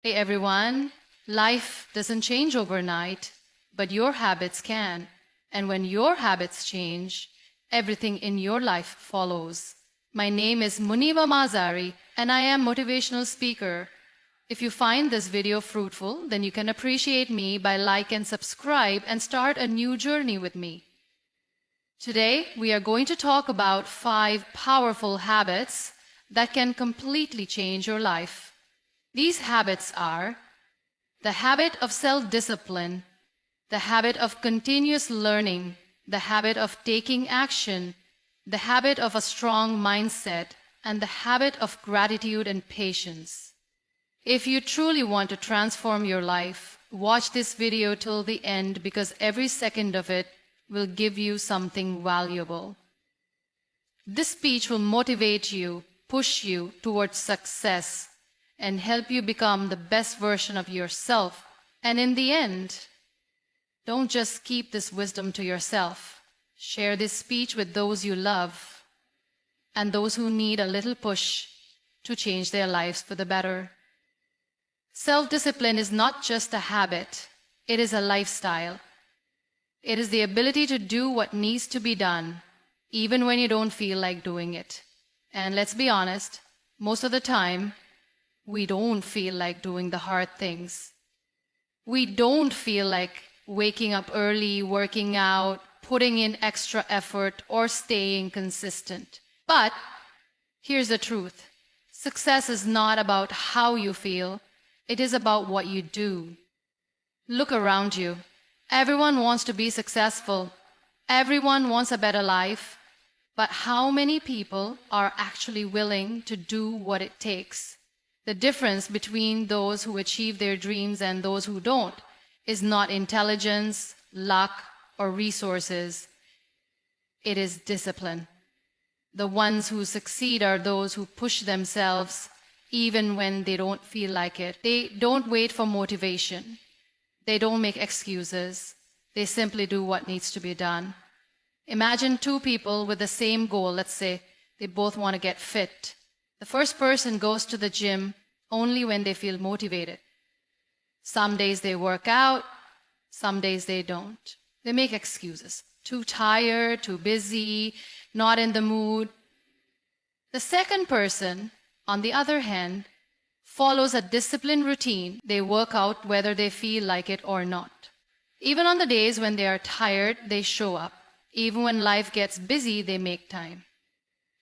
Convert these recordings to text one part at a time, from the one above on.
Hey everyone, life doesn't change overnight, but your habits can. And when your habits change, everything in your life follows. My name is Muniba Mazari, and I am motivational speaker. If you find this video fruitful, then you can appreciate me by like and subscribe and start a new journey with me. Today, we are going to talk about 5 powerful habits that can completely change your life. These habits are the habit of self-discipline, the habit of continuous learning, the habit of taking action, the habit of a strong mindset, and the habit of gratitude and patience. If you truly want to transform your life, watch this video till the end because every second of it will give you something valuable. This speech will motivate you, push you towards success, and help you become the best version of yourself. And in the end, don't just keep this wisdom to yourself. Share this speech with those you love and those who need a little push to change their lives for the better. Self-discipline is not just a habit, it is a lifestyle. It is the ability to do what needs to be done, even when you don't feel like doing it. And let's be honest, most of the time, we don't feel like doing the hard things. We don't feel like waking up early, working out, putting in extra effort, or staying consistent. But here's the truth. Success is not about how you feel. It is about what you do. Look around you. Everyone wants to be successful. Everyone wants a better life. But how many people are actually willing to do what it takes? The difference between those who achieve their dreams and those who don't is not intelligence, luck, or resources. It is discipline. The ones who succeed are those who push themselves even when they don't feel like it. They don't wait for motivation. They don't make excuses. They simply do what needs to be done. Imagine 2 people with the same goal. Let's say they both want to get fit. The first person goes to the gym only when they feel motivated. Some days they work out, some days they don't. They make excuses. Too tired, too busy, not in the mood. The second person, on the other hand, follows a disciplined routine. They work out whether they feel like it or not. Even on the days when they are tired, they show up. Even when life gets busy, they make time.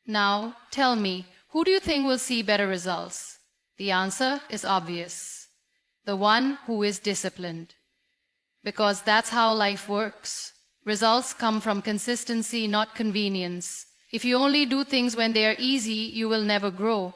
Now, tell me, who do you think will see better results? The answer is obvious. The one who is disciplined. Because that's how life works. Results come from consistency, not convenience. If you only do things when they are easy, you will never grow.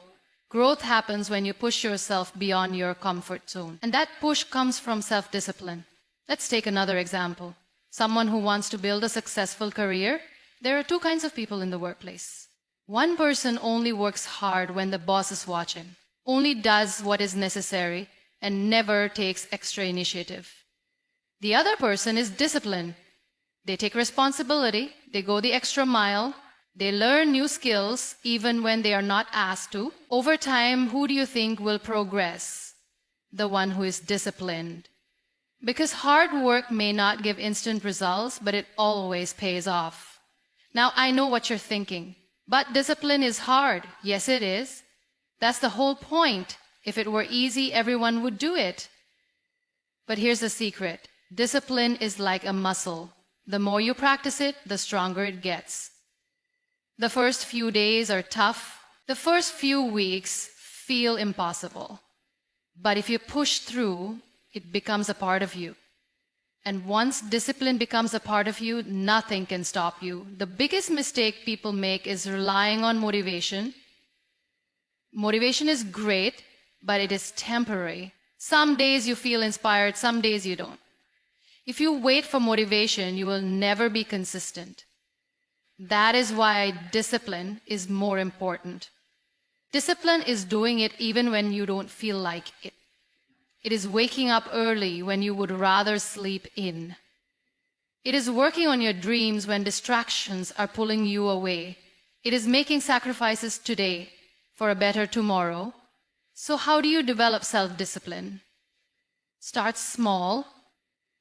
Growth happens when you push yourself beyond your comfort zone. And that push comes from self-discipline. Let's take another example. Someone who wants to build a successful career. There are 2 kinds of people in the workplace. One person only works hard when the boss is watching, only does what is necessary, and never takes extra initiative. The other person is disciplined. They take responsibility, they go the extra mile, they learn new skills even when they are not asked to. Over time, who do you think will progress? The one who is disciplined. Because hard work may not give instant results, but it always pays off. Now, I know what you're thinking, but discipline is hard. Yes, it is. That's the whole point. If it were easy, everyone would do it. But here's the secret. Discipline is like a muscle. The more you practice it, the stronger it gets. The first few days are tough. The first few weeks feel impossible. But if you push through, it becomes a part of you. And once discipline becomes a part of you, nothing can stop you. The biggest mistake people make is relying on motivation. Motivation is great, but it is temporary. Some days you feel inspired, some days you don't. If you wait for motivation, you will never be consistent. That is why discipline is more important. Discipline is doing it even when you don't feel like it. It is waking up early when you would rather sleep in. It is working on your dreams when distractions are pulling you away. It is making sacrifices today for a better tomorrow. So how do you develop self-discipline? Start small.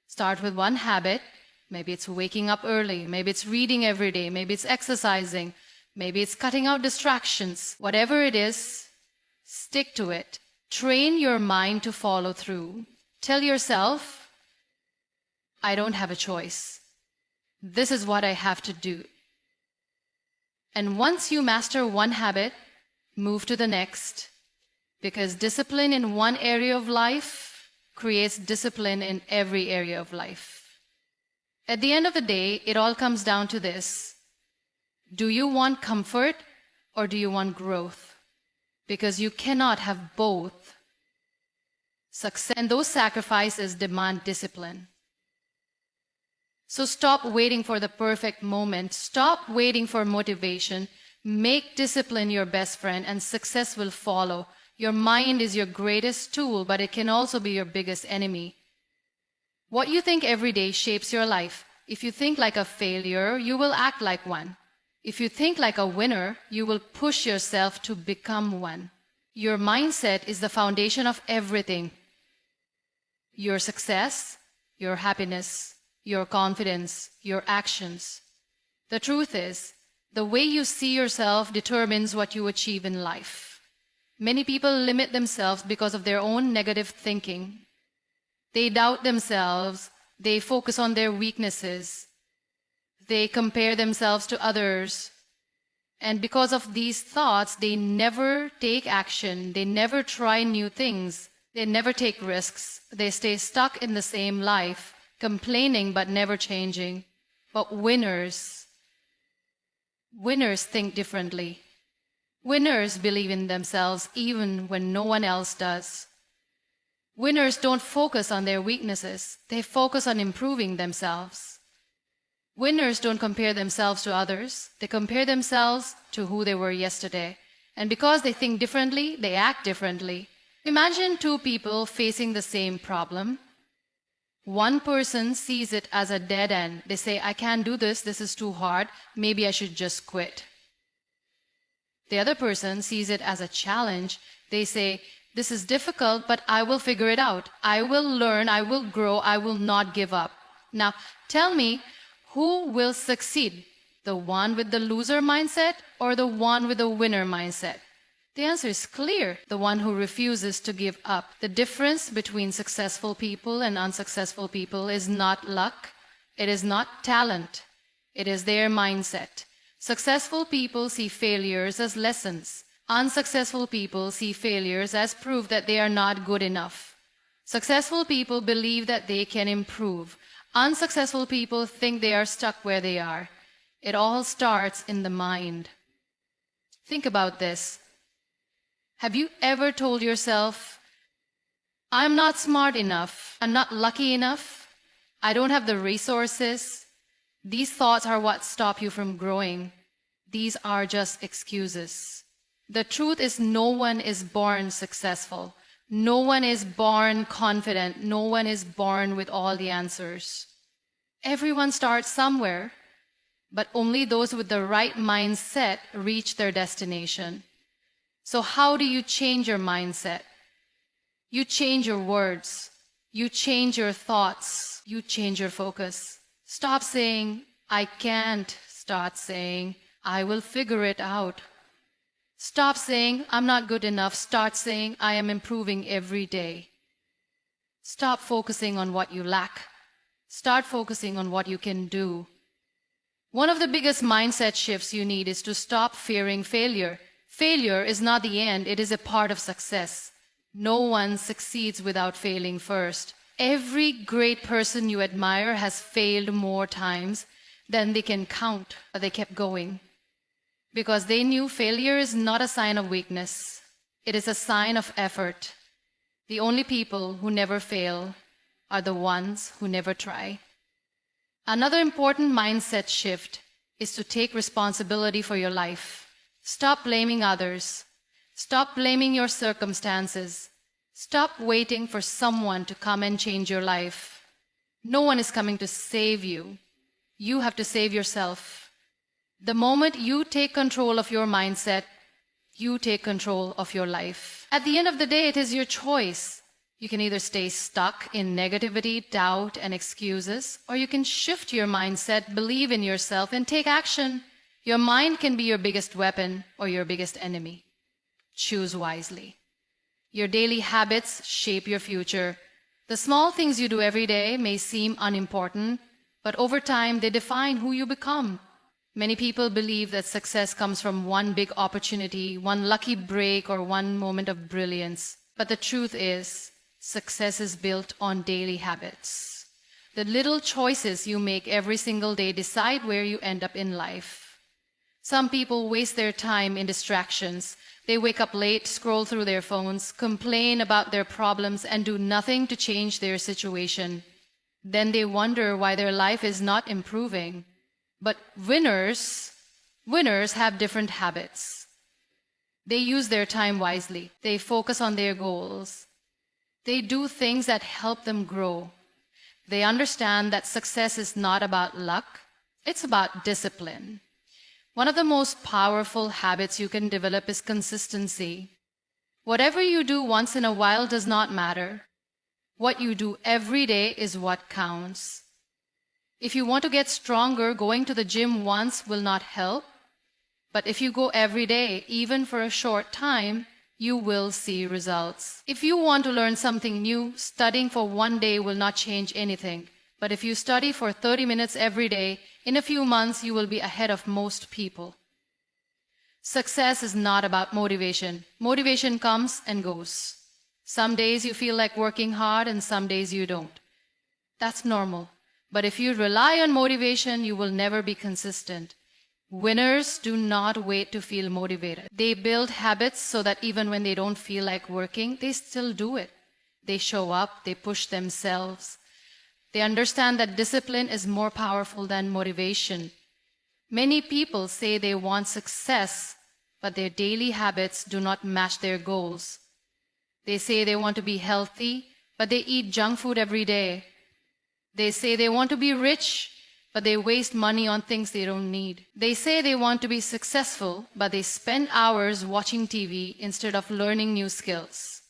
Start with one habit. Maybe it's waking up early. Maybe it's reading every day. Maybe it's exercising. Maybe it's cutting out distractions. Whatever it is, stick to it. Train your mind to follow through. Tell yourself, I don't have a choice. This is what I have to do. And once you master one habit, move to the next. Because discipline in one area of life creates discipline in every area of life. At the end of the day, it all comes down to this. Do you want comfort or do you want growth? Because you cannot have both. Success and those sacrifices demand discipline. So stop waiting for the perfect moment. Stop waiting for motivation. Make discipline your best friend and success will follow. Your mind is your greatest tool, but it can also be your biggest enemy. What you think every day shapes your life. If you think like a failure, you will act like one. If you think like a winner, you will push yourself to become one. Your mindset is the foundation of everything. Your success, your happiness, your confidence, your actions. The truth is, the way you see yourself determines what you achieve in life. Many people limit themselves because of their own negative thinking. They doubt themselves, they focus on their weaknesses, they compare themselves to others. And because of these thoughts, they never take action, they never try new things, they never take risks, they stay stuck in the same life, complaining but never changing. But winners think differently. Winners believe in themselves even when no one else does. Winners don't focus on their weaknesses, they focus on improving themselves. Winners don't compare themselves to others, they compare themselves to who they were yesterday. And because they think differently, they act differently. Imagine two people facing the same problem. One person sees it as a dead end. They say, I can't do this, this is too hard, maybe I should just quit. The other person sees it as a challenge. They say, this is difficult, but I will figure it out. I will learn, I will grow, I will not give up. Now, tell me, who will succeed? The one with the loser mindset or the one with the winner mindset? The answer is clear. The one who refuses to give up. The difference between successful people and unsuccessful people is not luck. It is not talent. It is their mindset. Successful people see failures as lessons. Unsuccessful people see failures as proof that they are not good enough. Successful people believe that they can improve. Unsuccessful people think they are stuck where they are. It all starts in the mind. Think about this. Have you ever told yourself, I'm not smart enough, I'm not lucky enough, I don't have the resources? These thoughts are what stop you from growing. These are just excuses. The truth is no one is born successful. No one is born confident. No one is born with all the answers. Everyone starts somewhere, but only those with the right mindset reach their destination. So how do you change your mindset? You change your words. You change your thoughts. You change your focus. Stop saying, I can't. Start saying, I will figure it out. Stop saying, I'm not good enough. Start saying, I am improving every day. Stop focusing on what you lack. Start focusing on what you can do. One of the biggest mindset shifts you need is to stop fearing failure. Failure is not the end, it is a part of success. No one succeeds without failing first. Every great person you admire has failed more times than they can count, but they kept going. Because they knew failure is not a sign of weakness. It is a sign of effort. The only people who never fail are the ones who never try. Another important mindset shift is to take responsibility for your life. Stop blaming others. Stop blaming your circumstances. Stop waiting for someone to come and change your life. No one is coming to save you. You have to save yourself. The moment you take control of your mindset, You take control of your life. At the end of the day, it is your choice. You can either stay stuck in negativity, doubt, and excuses, or you can shift your mindset, believe in yourself, and take action. Your mind can be your biggest weapon or your biggest enemy. Choose wisely. Your daily habits shape your future. The small things you do every day may seem unimportant, but over time they define who you become. Many people believe that success comes from one big opportunity, one lucky break, or one moment of brilliance. But the truth is, success is built on daily habits. The little choices you make every single day decide where you end up in life. Some people waste their time in distractions. They wake up late, scroll through their phones, complain about their problems, and do nothing to change their situation. Then they wonder why their life is not improving. But winners have different habits. They use their time wisely. They focus on their goals. They do things that help them grow. They understand that success is not about luck, it's about discipline. One of the most powerful habits you can develop is consistency. Whatever you do once in a while does not matter. What you do every day is what counts. If you want to get stronger, going to the gym once will not help. But if you go every day, even for a short time, you will see results. If you want to learn something new, studying for one day will not change anything. But if you study for 30 minutes every day, in a few months you will be ahead of most people. Success is not about motivation. Motivation comes and goes. Some days you feel like working hard and some days you don't. That's normal. But if you rely on motivation, you will never be consistent. Winners do not wait to feel motivated. They build habits so that even when they don't feel like working, they still do it. They show up, they push themselves. They understand that discipline is more powerful than motivation. Many people say they want success, but their daily habits do not match their goals. They say they want to be healthy, but they eat junk food every day. They say they want to be rich, but they waste money on things they don't need. They say they want to be successful, but they spend hours watching TV instead of learning new skills.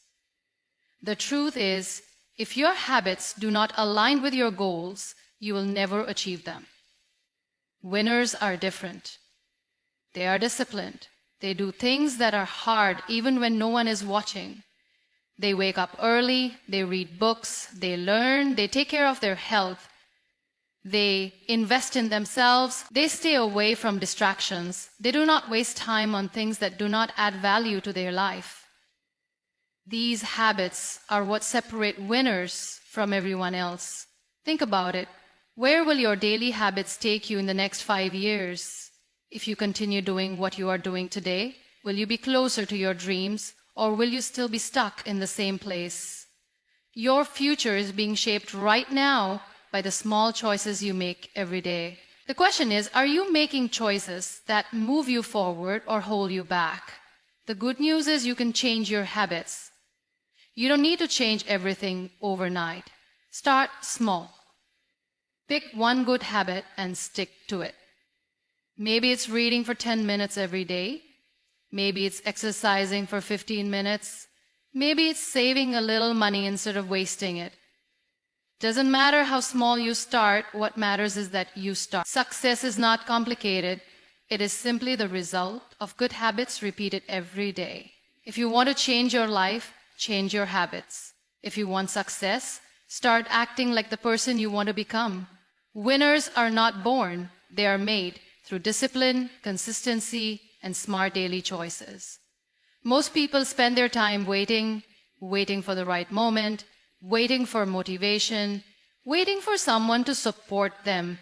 The truth is, if your habits do not align with your goals, you will never achieve them. Winners are different. They are disciplined. They do things that are hard even when no one is watching. They wake up early, they read books, they learn, they take care of their health. They invest in themselves, they stay away from distractions. They do not waste time on things that do not add value to their life. These habits are what separate winners from everyone else. Think about it. Where will your daily habits take you in the next 5 years? If you continue doing what you are doing today, will you be closer to your dreams? Or will you still be stuck in the same place? Your future is being shaped right now by the small choices you make every day. The question is, are you making choices that move you forward or hold you back? The good news is you can change your habits. You don't need to change everything overnight. Start small. Pick one good habit and stick to it. Maybe it's reading for 10 minutes every day. Maybe it's exercising for 15 minutes. Maybe it's saving a little money instead of wasting it. Doesn't matter how small you start, what matters is that you start. Success is not complicated. It is simply the result of good habits repeated every day. If you want to change your life, change your habits. If you want success, start acting like the person you want to become. Winners are not born, they are made through discipline, consistency, and smart daily choices. Most people spend their time waiting for the right moment, waiting for motivation, waiting for someone to support them.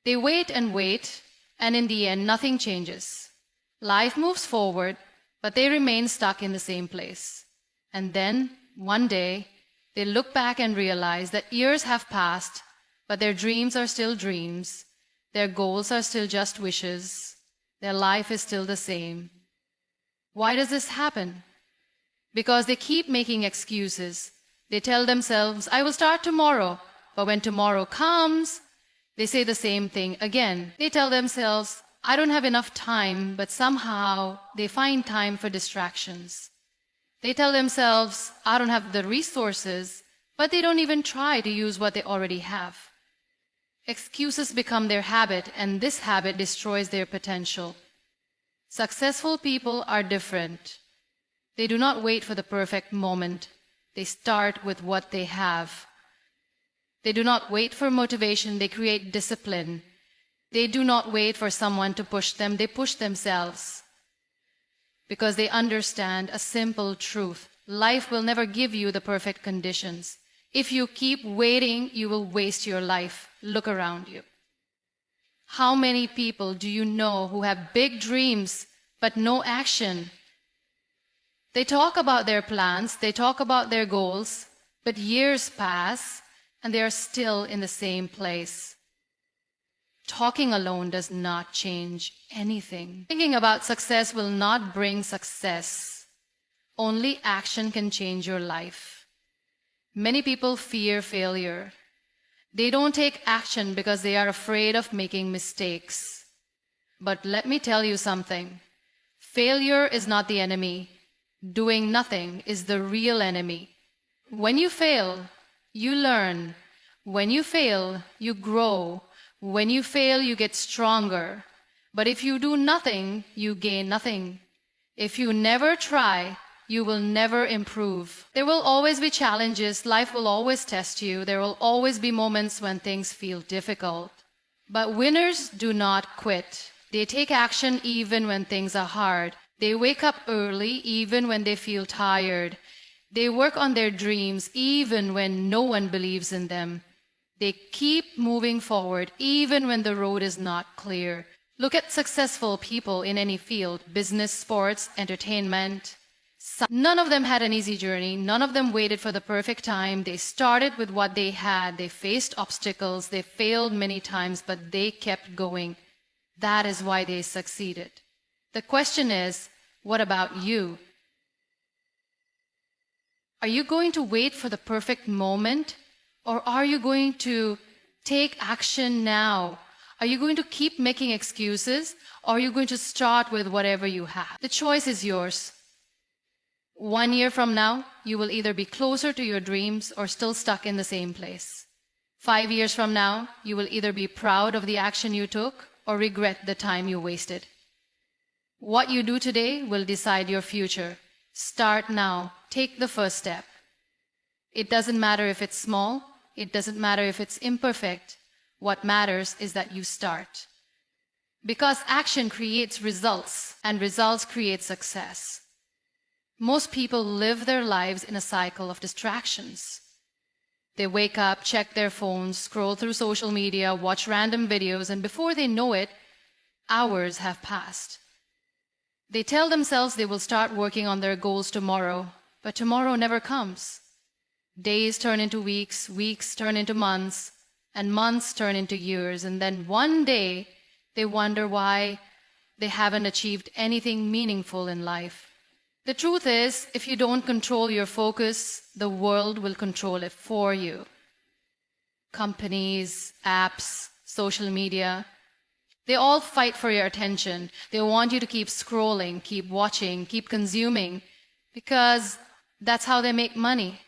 They wait, and in the end, nothing changes. Life moves forward, but they remain stuck in the same place. And then, one day, they look back and realize that years have passed, but their dreams are still dreams. Their goals are still just wishes. Their life is still the same. Why does this happen? Because they keep making excuses. They tell themselves, I will start tomorrow. But when tomorrow comes, they say the same thing again. They tell themselves, I don't have enough time, but somehow they find time for distractions. They tell themselves, I don't have the resources, but they don't even try to use what they already have. Excuses become their habit, and this habit destroys their potential. Successful people are different. They do not wait for the perfect moment. They start with what they have. They do not wait for motivation, they create discipline. They do not wait for someone to push them, they push themselves. Because they understand a simple truth. Life will never give you the perfect conditions. If you keep waiting, you will waste your life. Look around you. How many people do you know who have big dreams but no action? They talk about their plans, they talk about their goals, but years pass and they are still in the same place. Talking alone does not change anything. Thinking about success will not bring success. Only action can change your life. Many people fear failure. They don't take action because they are afraid of making mistakes. But let me tell you something. Failure is not the enemy. Doing nothing is the real enemy. When you fail, you learn. When you fail, you grow. When you fail, you get stronger. But if you do nothing, you gain nothing. If you never try, you will never improve. There will always be challenges. Life will always test you. There will always be moments when things feel difficult. But winners do not quit. They take action even when things are hard. They wake up early even when they feel tired. They work on their dreams even when no one believes in them. They keep moving forward even when the road is not clear. Look at successful people in any field, business, sports, entertainment. None of them had an easy journey. None of them waited for the perfect time. They started with what they had. They faced obstacles. They failed many times, but they kept going. That is why they succeeded. The question is, what about you? Are you going to wait for the perfect moment? Or are you going to take action now? Are you going to keep making excuses? Or are you going to start with whatever you have? The choice is yours. 1 year from now, you will either be closer to your dreams or still stuck in the same place. 5 years from now, you will either be proud of the action you took or regret the time you wasted. What you do today will decide your future. Start now. Take the first step. It doesn't matter if it's small. It doesn't matter if it's imperfect. What matters is that you start. Because action creates results, and results create success. Most people live their lives in a cycle of distractions. They wake up, check their phones, scroll through social media, watch random videos, and before they know it, hours have passed. They tell themselves they will start working on their goals tomorrow, but tomorrow never comes. Days turn into weeks, weeks turn into months, and months turn into years, and then one day they wonder why they haven't achieved anything meaningful in life. The truth is, if you don't control your focus, the world will control it for you. Companies, apps, social media, they all fight for your attention. They want you to keep scrolling, keep watching, keep consuming, because that's how they make money.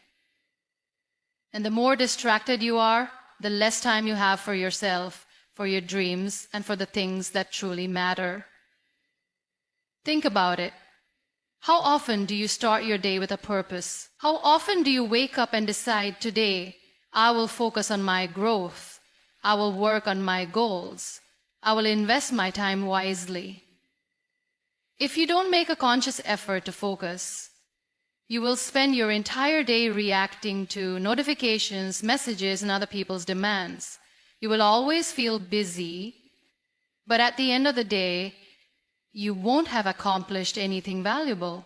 And the more distracted you are, the less time you have for yourself, for your dreams, and for the things that truly matter. Think about it. How often do you start your day with a purpose? How often do you wake up and decide, today, I will focus on my growth. I will work on my goals. I will invest my time wisely. If you don't make a conscious effort to focus, you will spend your entire day reacting to notifications, messages, and other people's demands. You will always feel busy, but at the end of the day, you won't have accomplished anything valuable.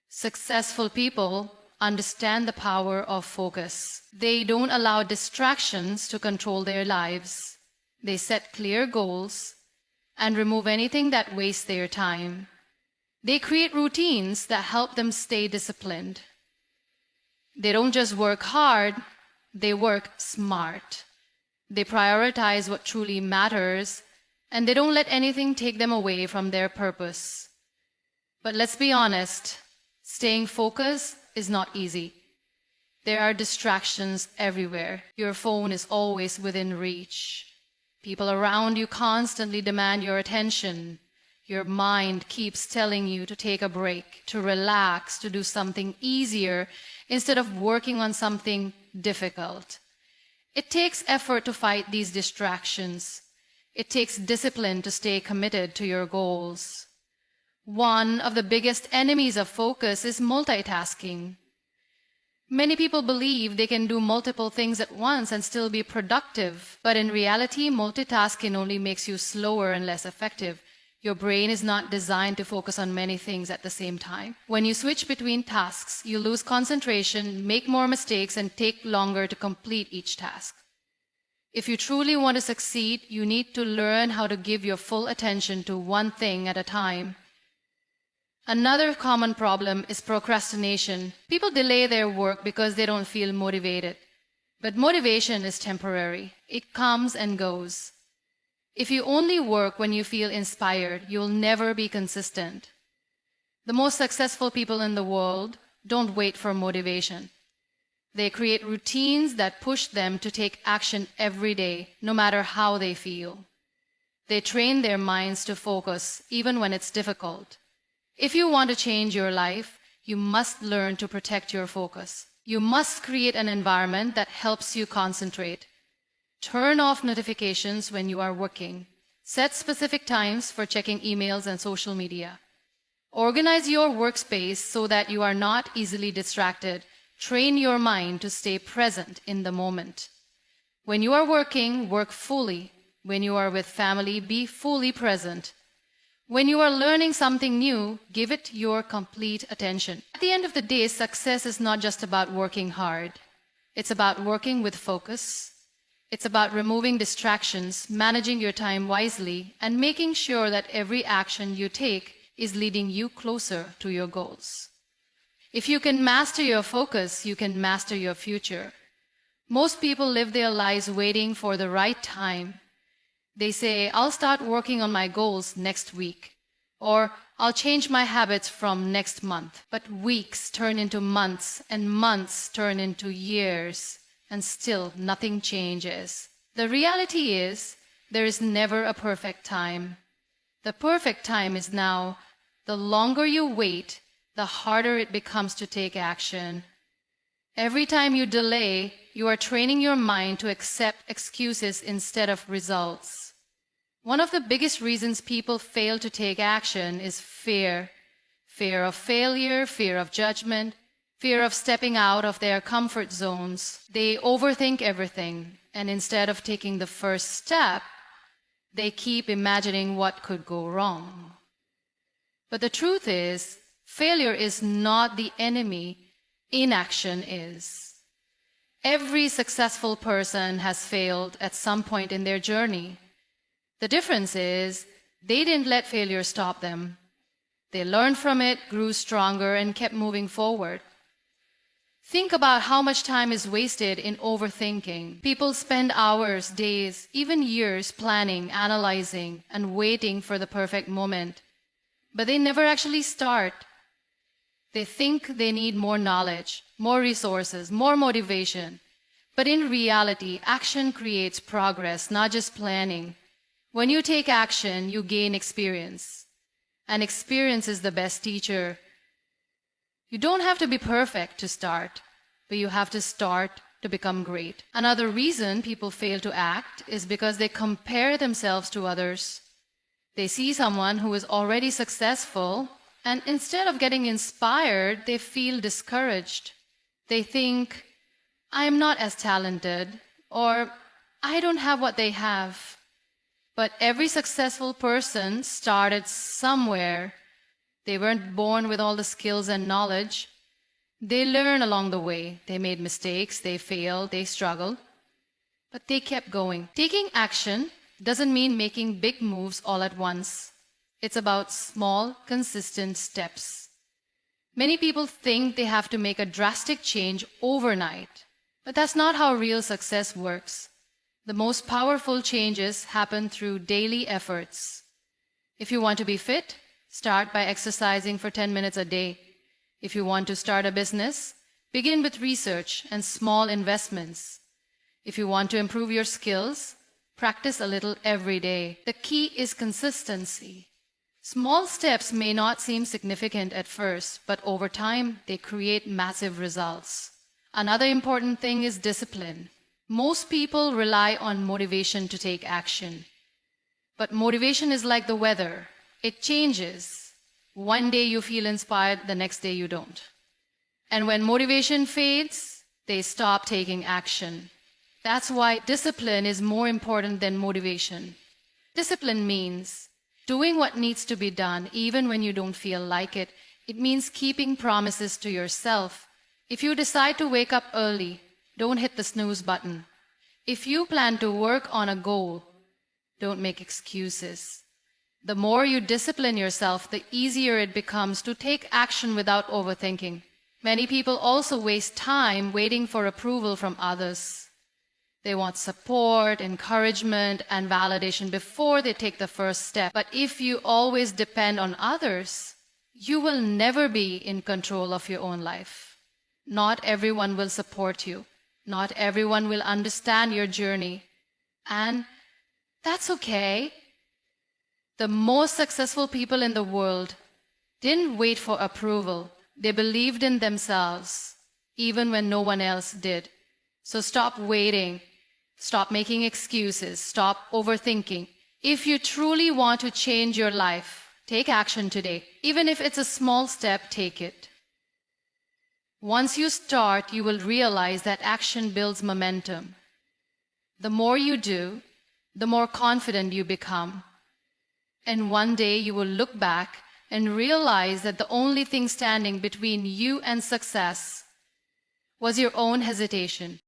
Successful people understand the power of focus. They don't allow distractions to control their lives. They set clear goals and remove anything that wastes their time. They create routines that help them stay disciplined. They don't just work hard, they work smart. They prioritize what truly matters and they don't let anything take them away from their purpose. But let's be honest, staying focused is not easy. There are distractions everywhere. Your phone is always within reach. People around you constantly demand your attention. Your mind keeps telling you to take a break, to relax, to do something easier instead of working on something difficult. It takes effort to fight these distractions. It takes discipline to stay committed to your goals. One of the biggest enemies of focus is multitasking. Many people believe they can do multiple things at once and still be productive, but in reality, multitasking only makes you slower and less effective. Your brain is not designed to focus on many things at the same time. When you switch between tasks, you lose concentration, make more mistakes, and take longer to complete each task. If you truly want to succeed, you need to learn how to give your full attention to one thing at a time. Another common problem is procrastination. People delay their work because they don't feel motivated. But motivation is temporary. It comes and goes. If you only work when you feel inspired, you'll never be consistent. The most successful people in the world don't wait for motivation. They create routines that push them to take action every day, no matter how they feel. They train their minds to focus, even when it's difficult. If you want to change your life, you must learn to protect your focus. You must create an environment that helps you concentrate. Turn off notifications when you are working. Set specific times for checking emails and social media. Organize your workspace so that you are not easily distracted. Train your mind to stay present in the moment. When you are working, work fully. When you are with family, be fully present. When you are learning something new, give it your complete attention. At the end of the day, success is not just about working hard. It's about working with focus. It's about removing distractions, managing your time wisely, and making sure that every action you take is leading you closer to your goals. If you can master your focus, you can master your future. Most people live their lives waiting for the right time. They say, I'll start working on my goals next week, or I'll change my habits from next month. But weeks turn into months, and months turn into years, and still nothing changes. The reality is, there is never a perfect time. The perfect time is now. The longer you wait, the harder it becomes to take action. Every time you delay, you are training your mind to accept excuses instead of results. One of the biggest reasons people fail to take action is fear. Fear of failure, fear of judgment, fear of stepping out of their comfort zones. They overthink everything, and instead of taking the first step, they keep imagining what could go wrong. But the truth is, failure is not the enemy, inaction is. Every successful person has failed at some point in their journey. The difference is, they didn't let failure stop them. They learned from it, grew stronger, and kept moving forward. Think about how much time is wasted in overthinking. People spend hours, days, even years planning, analyzing, and waiting for the perfect moment. But they never actually start. They think they need more knowledge, more resources, more motivation. But in reality, action creates progress, not just planning. When you take action, you gain experience. And experience is the best teacher. You don't have to be perfect to start, but you have to start to become great. Another reason people fail to act is because they compare themselves to others. They see someone who is already successful, and instead of getting inspired, they feel discouraged. They think, I'm not as talented, or I don't have what they have. But every successful person started somewhere. They weren't born with all the skills and knowledge. They learned along the way. They made mistakes, they failed, they struggled. But they kept going. Taking action doesn't mean making big moves all at once. It's about small, consistent steps. Many people think they have to make a drastic change overnight. But that's not how real success works. The most powerful changes happen through daily efforts. If you want to be fit, start by exercising for 10 minutes a day. If you want to start a business, begin with research and small investments. If you want to improve your skills, practice a little every day. The key is consistency. Small steps may not seem significant at first, but over time, they create massive results. Another important thing is discipline. Most people rely on motivation to take action. But motivation is like the weather. It changes. One day you feel inspired, the next day you don't. And when motivation fades, they stop taking action. That's why discipline is more important than motivation. Discipline means doing what needs to be done even when you don't feel like it. It means keeping promises to yourself. If you decide to wake up early, don't hit the snooze button. If you plan to work on a goal, don't make excuses. The more you discipline yourself, the easier it becomes to take action without overthinking. Many people also waste time waiting for approval from others. They want support, encouragement, and validation before they take the first step. But if you always depend on others, you will never be in control of your own life. Not everyone will support you. Not everyone will understand your journey. And that's okay. The most successful people in the world didn't wait for approval. They believed in themselves, even when no one else did. So stop waiting. Stop making excuses. Stop overthinking. If you truly want to change your life, take action today. Even if it's a small step, take it. Once you start, you will realize that action builds momentum. The more you do, the more confident you become. And one day you will look back and realize that the only thing standing between you and success was your own hesitation.